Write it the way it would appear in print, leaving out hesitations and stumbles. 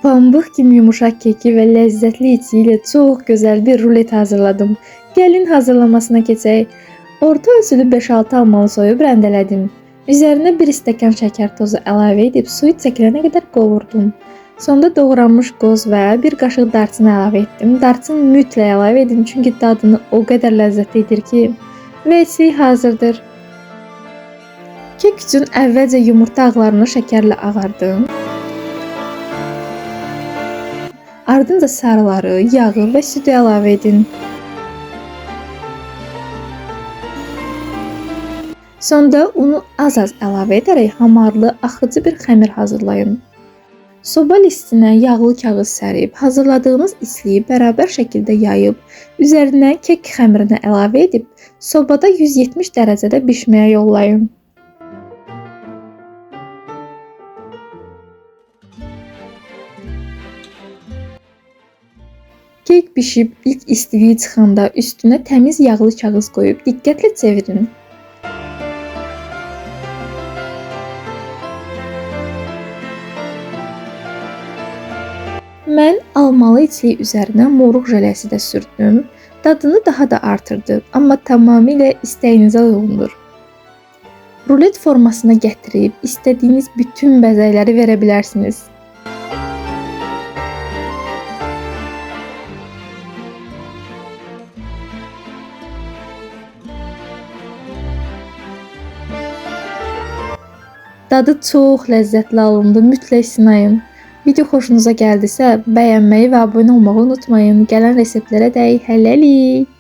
Pambıq kimi yumuşaq keki və ləzzətli içi ilə çox gözəl bir rulet hazırladım. Gəlin hazırlamasına keçək. Orta ölçülü 5-6 almanı soyub rəndələdim. Üzərinə 1 stəkan şəkər tozu əlavə edib suyu çəkilənə qədər qovurdum. Sonda doğranmış qoz və 1 qaşıq darçın əlavə etdim. Darçın mütləq əlavə edin, çünki dadını o qədər ləzzətli edir ki. Və içi hazırdır. Kek üçün əvvəlcə yumurta ağlarını şəkərlə ağardım. Ardınca sarıları, yağı və südü əlavə edin. Sonda unu az-az əlavə edərək hamarlı, axıcı bir xəmir hazırlayın. Soba listinə yağlı kağız sərib, hazırladığınız içliyi bərabər şəkildə yayıb, üzərinə kek xəmirini əlavə edib, sobada 170 dərəcədə bişməyə yollayın. Kek bişib ilk istiliyi çıxanda üstünə təmiz yağlı kağız qoyub diqqətlə çevirin. Mən almalı içliyi üzərinə moruq jələsi də sürdüm. Dadını daha da artırdı, amma tamamilə istəyinizə uyğundur. Rulet formasına gətirib istədiyiniz bütün bəzəkləri verə bilərsiniz. Dadı çox ləzzətli alındı, mütləq sınayın. Video xoşunuza gəldisə, bəyənməyi və abunə olmağı unutmayın. Gələn reseptlərə dəyik, hələlik.